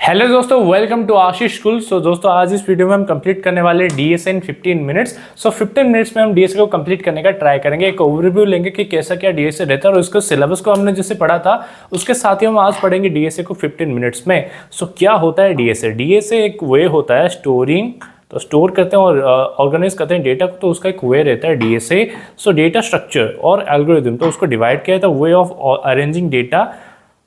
Hello दोस्तों, welcome to Ashish school. सो दोस्तों, आज इस वीडियो में हम कंप्लीट करने वाले डीएसए इन 15 मिनट्स। सो 15 मिनट्स में हम डीएसए को कंप्लीट करने का ट्राई करेंगे। एक ओवरव्यू लेंगे कि कैसा क्या डीएसए रहता है और उसको सिलेबस को हमने जैसे पढ़ा था उसके साथ ही हम आज पढ़ेंगे डीएसए को 15 मिनट्स में। सो क्या होता है डीएसए? डीएसए एक वे होता है स्टोरिंग, तो स्टोर करते हैं और ऑर्गेनाइज करते हैं डेटा को, तो उसका एक वे रहता है डीएसए। सो डेटा स्ट्रक्चर और एल्गोरिथम, तो उसको डिवाइड किया था way of arranging data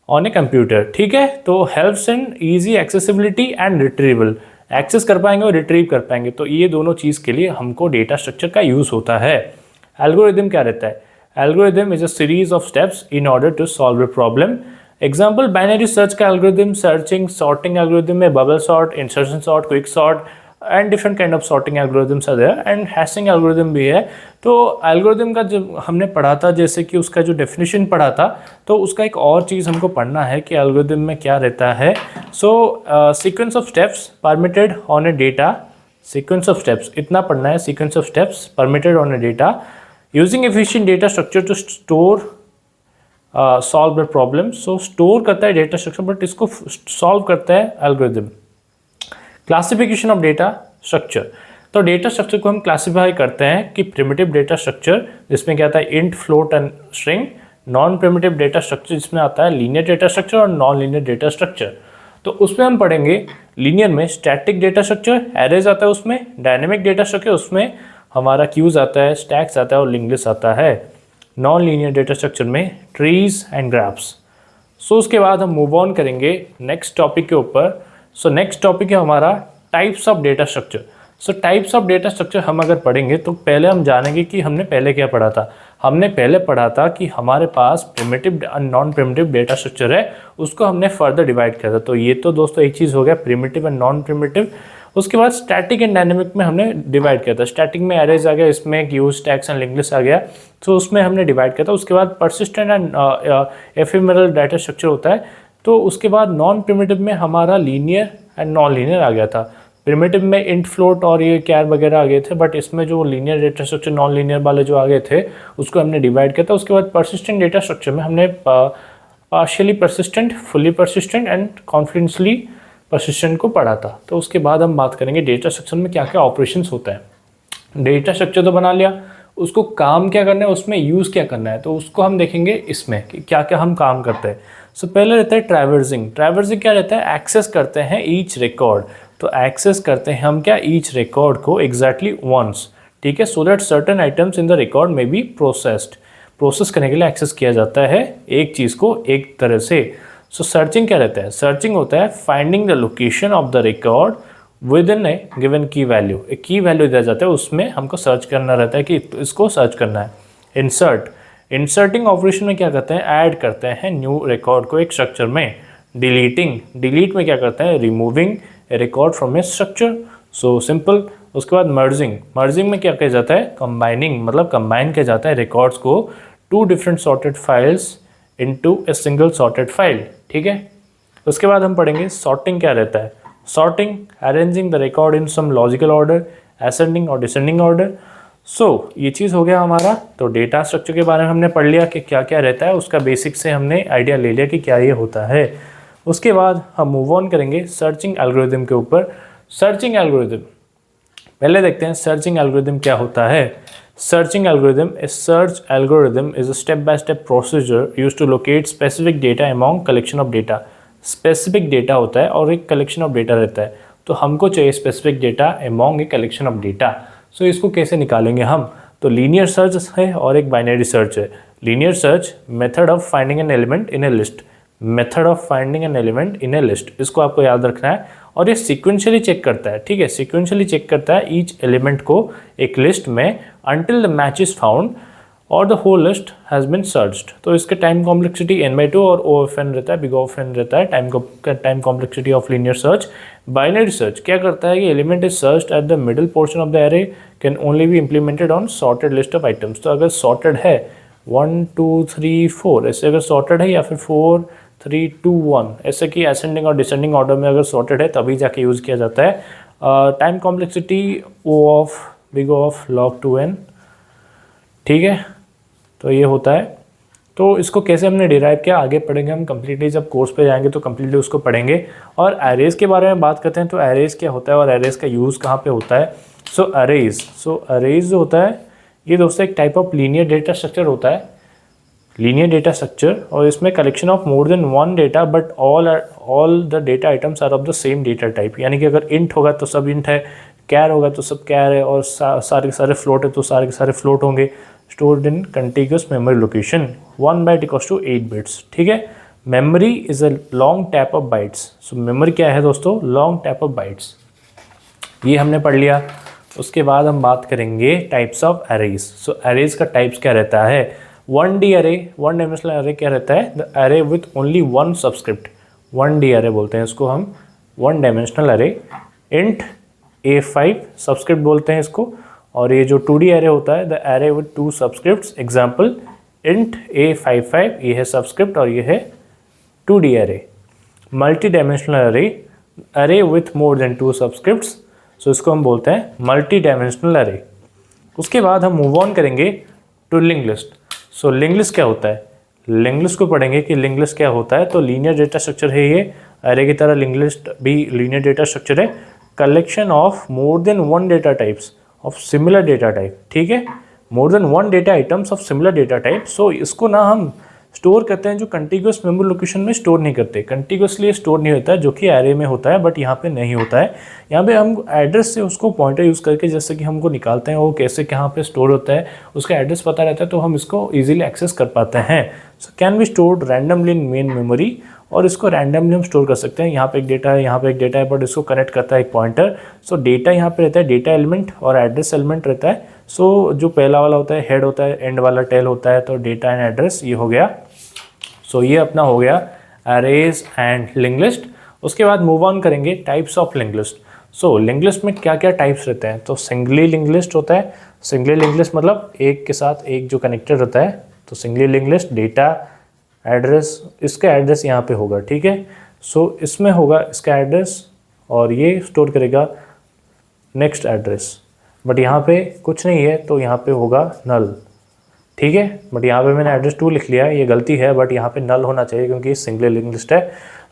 on a computer. ठीक है, तो helps in easy accessibility and retrieval, access कर पाएंगे और रिट्रीव कर पाएंगे। तो ये दोनों चीज़ के लिए हमको डेटा स्ट्रक्चर का यूज़ होता है। एल्गोरिदम क्या रहता है? Algorithm is a series of steps in order to solve a problem. Example, binary search का एल्गोरिदम, सर्चिंग सॉर्टिंग एल्गोरिदम में bubble sort, insertion sort, quick sort and different kind of sorting algorithms are there, and hashing algorithm भी है। तो algorithm का जब हमने पढ़ा था, जैसे कि उसका जो डेफिनेशन पढ़ा था, तो उसका एक और चीज़ हमको पढ़ना है कि एल्गोरिदम में क्या रहता है। So sequence of steps permitted on a data, sequence of steps इतना पढ़ना है, sequence of steps permitted on a data using efficient data structure to store solve the problem. So store करता है डेटा स्ट्रक्चर, बट इसको solve करता है algorithm. Classification of data structure, तो data structure को हम क्लासिफाई करते हैं कि प्रिमिटिव डेटा स्ट्रक्चर जिसमें क्या आता है int, float and string, non primitive data structure जिसमें आता है लीनियर डेटा स्ट्रक्चर और नॉन लीनियर डेटा स्ट्रक्चर। तो उसमें हम पढ़ेंगे लीनियर में स्टैटिक डेटा स्ट्रक्चर, एरेज आता है उसमें, डायनेमिक डेटा स्ट्रक्चर उसमें हमारा क्यूज आता है, स्टैक्स आता है और लिंक लिस्ट आता है। नॉन लीनियर डेटा स्ट्रक्चर में ट्रीज एंड ग्राफ्स। सो उसके बाद हम मूव ऑन करेंगे नेक्स्ट टॉपिक के ऊपर। सो नेक्स्ट टॉपिक है हमारा types of data structure. So types of data structure हम अगर पढ़ेंगे तो पहले हम जानेंगे कि हमने पहले क्या पढ़ा था। हमने पहले पढ़ा था कि हमारे पास प्रिमिटिव और नॉन प्रिमिटिव डेटा स्ट्रक्चर है, उसको हमने फर्दर डिवाइड किया था। तो ये तो दोस्तों एक चीज़ हो गया प्रिमिटिव एंड नॉन प्रिमिटिव। उसके बाद स्टैटिक एंड डायनेमिक में हमने डिवाइड किया था। स्टैटिक में एरेज आ गया, इसमें queues, stacks and link list आ गया, तो उसमें हमने डिवाइड किया था। उसके बाद persistent and ephemeral data structure होता है। तो उसके बाद नॉन प्रिमिटिव में हमारा लीनियर एंड नॉन लीनियर आ गया था। प्रिमिटिव में इंट, फ्लोट और ये कैर वगैरह आ गए थे, बट इसमें जो linear data structure, non linear वाले जो आ गए थे, उसको हमने डिवाइड किया था। उसके बाद परसिस्टेंट डेटा स्ट्रक्चर में हमने partially persistent, fully persistent and confidently persistent को पढ़ा था। तो उसके बाद हम बात करेंगे डेटा स्ट्रक्चर में क्या क्या ऑपरेशंस होता है। डेटा स्ट्रक्चर तो बना लिया, उसको काम क्या करना है, उसमें यूज़ क्या करना है, तो उसको हम देखेंगे इसमें कि क्या क्या हम काम करते हैं। सो पहले रहता है ट्रैवर्सिंग। ट्रैवर्सिंग क्या रहता है? एक्सेस करते हैं ईच रिकॉर्ड। तो एक्सेस करते हैं हम क्या, ईच रिकॉर्ड को एग्जैक्टली वंस। ठीक है, so that certain items in the record में बी प्रोसेस्ड। प्रोसेस करने के लिए एक्सेस किया जाता है एक चीज़ को एक तरह से। सो सर्चिंग क्या रहता है? सर्चिंग होता है finding the location of the record with in A given की वैल्यू। एक की वैल्यू दिया जाता है, उसमें हमको सर्च करना रहता है कि इसको सर्च करना है। इंसर्ट, इंसर्टिंग ऑपरेशन में क्या करते हैं? ऐड करते हैं न्यू रिकॉर्ड को एक स्ट्रक्चर में। डिलीटिंग, डिलीट में क्या करते हैं? Removing A record from A structure. So simple. उसके बाद मर्जिंग, मर्जिंग में क्या किया जाता है? कंबाइनिंग, मतलब कंबाइन किया जाता है रिकॉर्ड्स को two different sorted files into a single sorted file. ठीक है, उसके बाद हम पढ़ेंगे सॉर्टिंग क्या रहता है। Sorting, arranging the record in some logical order, ascending और डिसेंडिंग ऑर्डर। सो ये चीज़ हो गया हमारा। तो डेटा स्ट्रक्चर के बारे में हमने पढ़ लिया कि क्या क्या रहता है, उसका बेसिक से हमने आइडिया ले लिया कि क्या ये होता है। उसके बाद हम मूव ऑन करेंगे सर्चिंग एल्गोरिदम के ऊपर। सर्चिंग एल्गोरिदम पहले देखते हैं सर्चिंग एल्गोरिदम क्या होता है। Searching algorithm, a search algorithm is a step by step procedure used to locate specific data among collection of data. Specific data होता है और एक कलेक्शन ऑफ डेटा रहता है, तो हमको चाहिए specific data among a collection of data. So इसको कैसे निकालेंगे हम? तो लीनियर सर्च है और एक बाइनरी सर्च है। Linear search, method of finding an element in A list, method of finding an element in A list, इसको आपको याद रखना है। और ये सीक्वेंशियली चेक करता है। ठीक है, सीक्वेंशियली चेक करता है ईच एलिमेंट को एक लिस्ट में until the match is found और the whole list has been searched। तो इसके टाइम कॉम्प्लेक्सिटी n/2 और OFN रहता है, बिग OFN रहता है, time complexity of linear search. Binary search क्या करता है कि element is searched at the middle portion of the array, can only be implemented on sorted list of items. तो अगर सॉर्टेड है 1 2 3 4 ऐसे अगर सॉर्टेड है, या फिर 4 3 2 1 ऐसे कि असेंडिंग और डिसेंडिंग ऑर्डर में अगर सॉर्टेड है तभी जाके यूज़ किया जाता है। Time complexity O of big O of log 2n। ठीक है, तो ये होता है तो इसको कैसे हमने डिराइव किया आगे पढ़ेंगे हम कंप्लीटली, जब कोर्स पे जाएंगे तो कंप्लीटली उसको पढ़ेंगे। और एरेज के बारे में बात करते हैं तो एरेज क्या होता है और एरेज का यूज़ कहाँ पे होता है। सो अरेज जो होता है ये दोस्तों एक type of linear data structure होता है, लीनियर डेटा स्ट्रक्चर, और इसमें collection of more than one data but all the data items are of the same data type. यानी कि अगर इंट होगा तो सब इंट है, कैर होगा तो सब कैर है, और सारे के सारे फ्लोट है तो सारे के सारे फ्लोट होंगे। Stored in contiguous memory location, 1 byte equals to 8 bits. ठीक है, memory is a long tape of bytes. So memory क्या है दोस्तों, लॉन्ग टैप ऑफ बाइट्स, ये हमने पढ़ लिया। उसके बाद हम बात करेंगे types of arrays. So arrays का टाइप्स क्या रहता है, 1D अरे, 1 डायमेंशनल अरे क्या रहता है, द अरे विथ ओनली 1 सबस्क्रिप्ट, 1D अरे बोलते हैं इसको हम, 1 डायमेंशनल अरे। इंट A5 सबस्क्रिप्ट बोलते हैं इसको। और ये जो 2D अरे होता है, द अरे विथ 2 सब्सक्रिप्ट्स, एग्जाम्पल इंट A55, ये है सब्सक्रिप्ट और ये है 2D अरे। मल्टी डायमेंशनल अरे, अरे विथ मोर देन 2 सब्सक्रिप्ट्स, सो इसको हम बोलते हैं मल्टी डायमेंशनल अरे। उसके बाद हम मूव ऑन करेंगे to link list. So link list क्या होता है, लिंक लिस्ट को पढ़ेंगे कि लिंक लिस्ट क्या होता है। तो लीनियर डेटा स्ट्रक्चर है ये, अरे की तरह लिंक लिस्ट भी लीनियर डेटा स्ट्रक्चर है। Collection of more than 1 data types of similar data type. ठीक है, more than 1 data items of similar data type. So इसको ना हम स्टोर करते हैं जो कंटिग्यूअस मेमोरी लोकेशन में स्टोर नहीं करते, कंटिग्यूअसली स्टोर नहीं होता है, जो कि एरे में होता है बट यहाँ पे नहीं होता है। यहाँ पे हम एड्रेस से उसको पॉइंटर यूज़ करके जैसे कि हमको निकालते हैं वो कैसे कहाँ पे स्टोर होता है, उसका एड्रेस पता रहता है तो हम इसको इजीली एक्सेस कर पाते हैं। So can be stored randomly in main memory, और इसको रैंडमली हम स्टोर कर सकते हैं। यहाँ पे एक डेटा है, यहाँ पे एक डेटा है, बट इसको कनेक्ट करता है एक पॉइंटर। सो डेटा यहाँ पे रहता है डेटा एलिमेंट और एड्रेस एलिमेंट रहता है। सो जो पहला वाला होता है हेड होता है, एंड वाला टेल होता है, तो डेटा एंड एड्रेस ये हो गया। सो ये अपना हो गया अरेज एंड लिंक लिस्ट। उसके बाद मूव ऑन करेंगे types of link list. So link list में क्या क्या टाइप्स रहते हैं, तो सिंगली लिंक लिस्ट होता है। सिंगली लिंक लिस्ट मतलब एक के साथ एक जो कनेक्टेड होता है, तो singly link list, data address, इसका एड्रेस यहाँ पे होगा। ठीक है, सो इसमें होगा इसका एड्रेस और ये स्टोर करेगा नेक्स्ट एड्रेस, बट यहाँ पे कुछ नहीं है तो यहाँ पे होगा नल। ठीक है, बट यहाँ पे मैंने एड्रेस 2 लिख लिया है, ये गलती है, बट यहाँ पे नल होना चाहिए क्योंकि सिंगल लिंक लिस्ट है।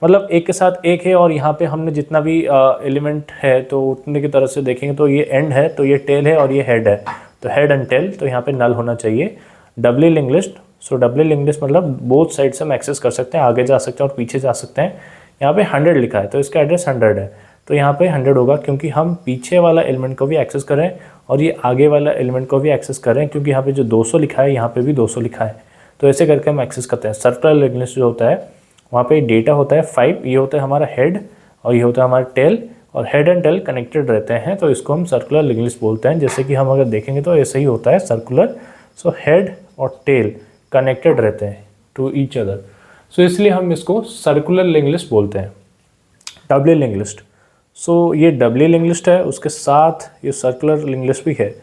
मतलब एक के साथ एक है और यहाँ पे हमने जितना भी एलिमेंट है तो उतने की तरह से देखेंगे तो ये एंड है, तो ये टेल है और ये हेड है, तो हेड एंड टेल, तो यहाँ पे नल होना चाहिए। डबली लिंक लिस्ट, सो डबली लिंक लिस्ट मतलब बोथ साइड से हम एक्सेस कर सकते हैं, आगे जा सकते हैं और पीछे जा सकते हैं। यहाँ पे 100 लिखा है तो इसका एड्रेस 100 है, तो यहाँ पे 100 होगा क्योंकि हम पीछे वाला एलिमेंट को भी एक्सेस करें और ये आगे वाला एलिमेंट को भी एक्सेस करें, क्योंकि यहाँ पे जो 200 लिखा है यहाँ पे भी 200 लिखा है, तो ऐसे करके हम एक्सेस करते हैं। सर्कुलर लिंक लिस्ट जो होता है वहाँ पे डेटा होता है 5, ये होता है हमारा हेड और ये होता है हमारा टेल, और हेड एंड टेल कनेक्टेड रहते हैं तो इसको हम सर्कुलर लिंक लिस्ट बोलते हैं। जैसे कि हम अगर देखेंगे तो ऐसे ही होता है सर्कुलर। सो हेड और टेल कनेक्टेड रहते हैं टू ईच अदर, सो इसलिए हम इसको सर्कुलर लिंक लिस्ट बोलते हैं। डबली लिंक लिस्ट, सो ये डबली लिंक लिस्ट है, उसके साथ ये सर्कुलर लिंक लिस्ट भी है।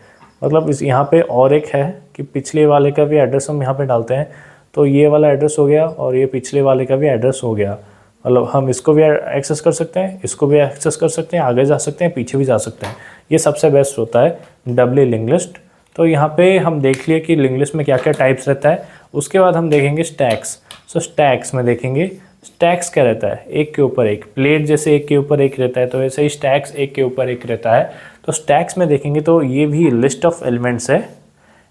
मतलब इस यहाँ पे और एक है कि पिछले वाले का भी एड्रेस हम यहाँ पे डालते हैं, तो ये वाला एड्रेस हो गया और ये पिछले वाले का भी एड्रेस हो गया। मतलब हम इसको भी एक्सेस कर सकते हैं, इसको भी एक्सेस कर सकते हैं, आगे जा सकते हैं, पीछे भी जा सकते हैं। ये सबसे बेस्ट होता है डबली लिंक लिस्ट। तो यहाँ पे हम देख लिए कि लिंक लिस्ट में क्या क्या टाइप्स रहता है। उसके बाद हम देखेंगे स्टैक्स। सो स्टैक्स में देखेंगे स्टैक्स क्या रहता है, एक के ऊपर एक, प्लेट जैसे एक के ऊपर एक रहता है तो ऐसे ही स्टैक्स एक के ऊपर एक रहता है। तो स्टैक्स में देखेंगे तो ये भी लिस्ट ऑफ एलिमेंट्स है।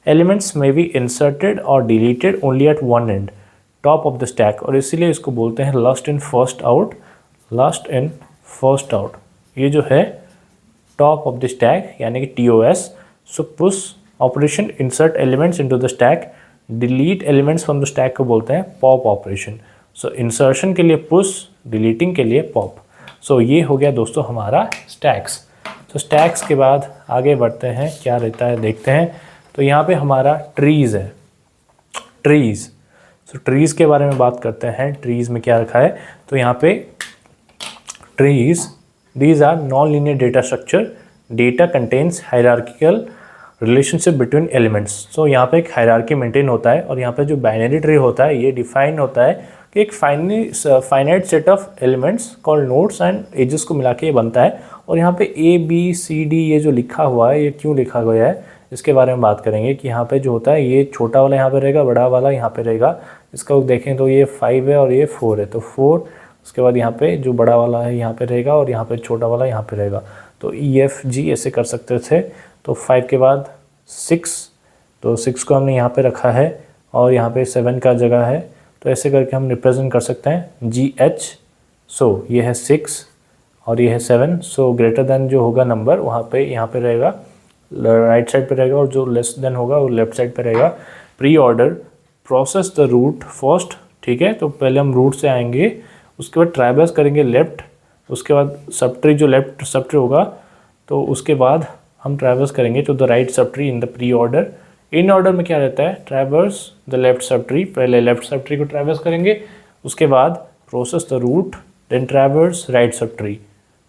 एलिमेंट्स में बी इंसर्टेड और deleted only at one end top of the stack, और इसीलिए इसको बोलते हैं last in first out, last in first out. ये जो है टॉप ऑफ द स्टैक यानी कि TOS। So push operation insert elements into the stack, delete elements from the stack को बोलते हैं पॉप ऑपरेशन। सो इंसर्शन के लिए पुश, डिलीटिंग के लिए पॉप। सो ये हो गया दोस्तों हमारा स्टैक्स। तो स्टैक्स के बाद आगे बढ़ते हैं, क्या रहता है देखते हैं। तो यहाँ पे हमारा ट्रीज़ है, ट्रीज़। सो ट्रीज़ के बारे में बात करते हैं। ट्रीज़ में क्या रखा है, तो यहाँ पे trees, these are non linear data structure, data contains hierarchical relationship between elements. So यहाँ पे एक हायरार्की मेंटेन होता है, और यहाँ पे जो बाइनरी ट्री होता है ये डिफाइन होता है कि एक finite set of elements called nodes and edges को मिला के ये बनता है। और यहाँ पे ABCD ये जो लिखा हुआ है ये क्यों लिखा गया है इसके बारे में बात करेंगे कि यहाँ पे जो होता है ये छोटा वाला यहाँ पे रहेगा, बड़ा वाला यहाँ पे रहेगा, इसका देखें तो ये 5 है और ये 4 है, तो 4 उसके बाद यहाँ पे जो बड़ा वाला है यहाँ पे रहेगा और यहाँ पे छोटा वाला यहाँ पे रहेगा। तो EFG ऐसे कर सकते थे। तो 5 के बाद 6, तो 6 को हमने यहाँ पे रखा है और यहाँ पे 7 का जगह है, तो ऐसे करके हम रिप्रेजेंट कर सकते हैं GH। सो ये है 6 और ये है 7। सो ग्रेटर देन जो होगा नंबर वहाँ पे यहाँ पे रहेगा, राइट साइड पे रहेगा, और जो लेस देन होगा वो लेफ्ट साइड पे रहेगा। Pre order process the root first, ठीक है। तो पहले हम रूट से आएंगे, उसके बाद ट्राइवर्स करेंगे लेफ्ट, उसके बाद सब ट्री जो लेफ्ट सब ट्री होगा तो उसके बाद हम ट्राइवर्स करेंगे to the right sub tree in the pre order. In order में क्या रहता है, traverse the left sub tree, पहले लेफ्ट सब ट्री को ट्राइवर्स करेंगे, उसके बाद process the root, then traverse right sub tree.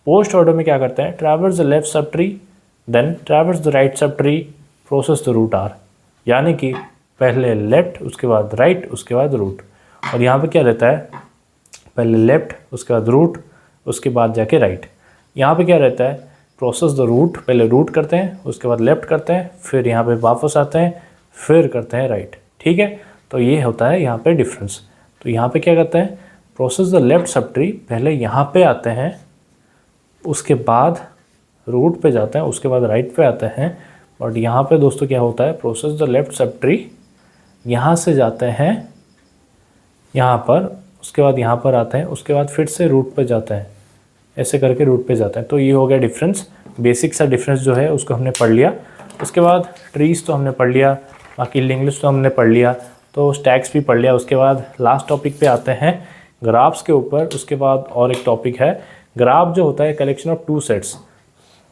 Post order में क्या करते हैं, traverse the left sub tree, then traverse the right sub tree, process the root or, यानी कि पहले लेफ्ट उसके बाद राइट उसके बाद रूट। और यहाँ पे क्या रहता है, पहले लेफ्ट उसके बाद रूट उसके बाद जाके राइट। यहाँ पे क्या रहता है, प्रोसेस द रूट, पहले रूट करते हैं उसके बाद लेफ्ट करते हैं, फिर यहाँ पे वापस आते हैं, फिर करते हैं राइट, ठीक है। तो ये होता है यहाँ पे डिफरेंस। तो यहाँ पे क्या करते हैं, process the left sub tree, पहले यहाँ पे आते हैं उसके बाद रूट पे जाते हैं उसके बाद राइट पे आते हैं। बट यहाँ पे दोस्तों क्या होता है, process the left sub tree, यहाँ से जाते हैं यहाँ पर, उसके बाद यहाँ पर आते हैं, उसके बाद फिर से रूट पे जाते हैं, ऐसे करके रूट पे जाते हैं। तो ये हो गया डिफरेंस, बेसिक सा डिफरेंस जो है उसको हमने पढ़ लिया। उसके बाद ट्रीज़ तो हमने पढ़ लिया, बाकी लिंग्विस्टिक्स तो हमने पढ़ लिया, तो स्टैक्स भी पढ़ लिया। उसके बाद लास्ट टॉपिक पे आते हैं ग्राफ्स के ऊपर। उसके बाद और एक टॉपिक है, ग्राफ जो होता है collection of 2 sets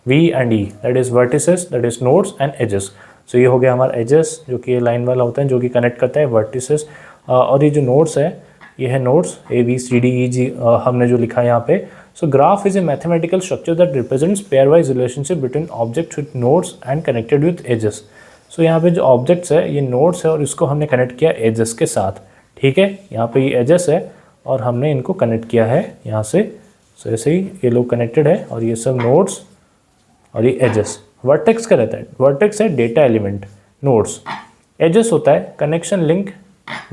V and E, that is vertices, that is nodes and edges. So ये हो गया हमारा एजेस जो कि लाइन वाला होता है जो कि कनेक्ट करता है वर्टिसेस, और ये जो नोड्स है ये है नोड्स ABCDEG हमने जो लिखा है यहाँ पे। So graph is a mathematical structure that represents pairwise relationship between objects with nodes and connected with edges. So यहाँ पे जो ऑब्जेक्ट्स है ये नोड्स है और इसको हमने कनेक्ट किया एजेस के साथ, ठीक है। यहाँ पे ये एजेस है और हमने इनको कनेक्ट किया है यहाँ से। सो ऐसे ही ये लोग कनेक्टेड है और ये सब नोड्स और ये एजेस। वर्टेक्स का रहता है, वर्टेक्स है डेटा एलिमेंट, नोड्स। एजेस होता है connection link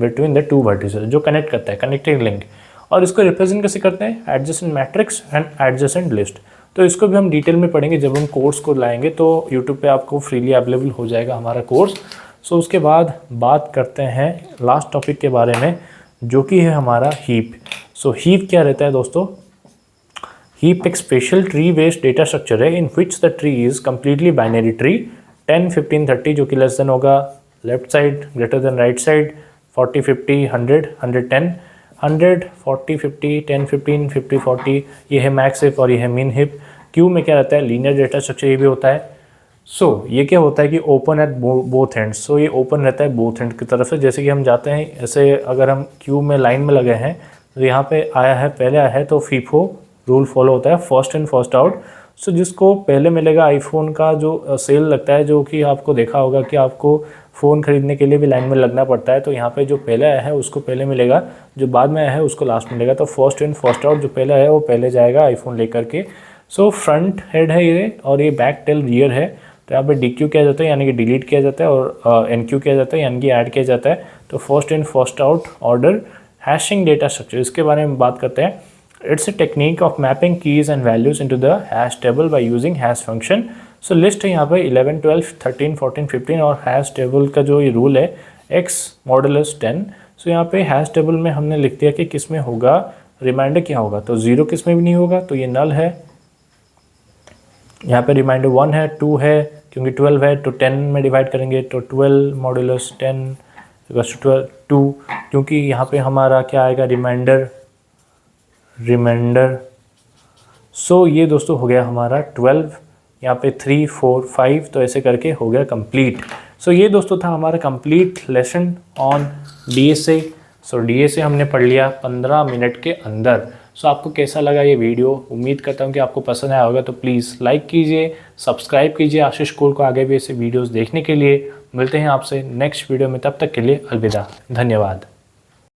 between the 2 vertices, जो कनेक्ट करता है, कनेक्टिंग लिंक। और इसको रिप्रेजेंट कैसे करते हैं, adjacent matrix and adjacent list. तो इसको भी हम डिटेल में पढ़ेंगे जब हम कोर्स को लाएंगे, तो यूट्यूब पे आपको फ्रीली अवेलेबल हो जाएगा हमारा कोर्स। सो उसके बाद बात करते हैं लास्ट टॉपिक के बारे में जो कि है हमारा हीप। सो हीप क्या रहता है दोस्तों, हीप एक special tree based data structure है in which the tree is completely binary tree, 10, 15, 30 जो कि लेस देन होगा left side, greater than right side, 40, 50, 100, 110, 100, 40, 50, 10, 15, 50, 40, ये है मैक्स हिप और ये है मीन हिप। क्यू में क्या रहता है, लीनियर डेटा स्ट्रक्चर ये भी होता है। सो ये क्या होता है कि ओपन एट बोथ एंड्स। सो ये ओपन रहता है बोथ एंड की तरफ से। जैसे कि हम जाते हैं ऐसे, अगर हम क्यू में लाइन में लगे हैं तो यहाँ पे आया है, पहले आया है तो फीफो रूल फॉलो होता है, फर्स्ट इन फर्स्ट आउट। सो जिसको पहले मिलेगा आईफोन का जो सेल लगता है, जो कि आपको देखा होगा कि आपको फ़ोन खरीदने के लिए भी लाइन में लगना पड़ता है, तो यहाँ पे जो पहले आया है उसको पहले मिलेगा, जो बाद में आया है उसको लास्ट मिलेगा। तो फर्स्ट इन फर्स्ट आउट, जो पहले है वो पहले जाएगा आईफोन लेकर के। सो फ्रंट हेड है ये और ये बैक टेल रियर है। तो यहाँ पे DQ किया जाता है यानी कि डिलीट किया जाता है, और NQ किया जाता है यानी कि ऐड किया जाता है। तो first in first out order hashing data structure, इसके बारे में बात करते हैं। It's a technique of mapping keys and values into the hash table by using hash function. So list है यहाँ पे 11, 12, 13, 14, 15 और hash table का जो ये रूल है x मॉडुलस 10। So यहाँ पे hash table में हमने लिख दिया कि किस में होगा, रिमाइंडर क्या होगा, तो 0 किस में भी नहीं होगा, तो ये नल है। यहाँ पे रिमाइंडर 1 है, 2 है, क्योंकि 12 है तो 10 में डिवाइड करेंगे, तो 12 मॉडुलस 10 2, क्योंकि यहाँ पे हमारा क्या आएगा, रिमाइंडर। सो ये दोस्तों हो गया हमारा 12, यहाँ पे 3, 4, 5, तो ऐसे करके हो गया कंप्लीट। सो ये दोस्तों था हमारा complete lesson on DSA। So DSA हमने पढ़ लिया 15 मिनट के अंदर। सो आपको कैसा लगा ये वीडियो, उम्मीद करता हूँ कि आपको पसंद आया होगा। तो प्लीज़ लाइक कीजिए, सब्सक्राइब कीजिए आशीष स्कूल को आगे भी ऐसे वीडियोज़ देखने के लिए। मिलते हैं आपसे नेक्स्ट वीडियो में, तब तक के लिए अलविदा, धन्यवाद।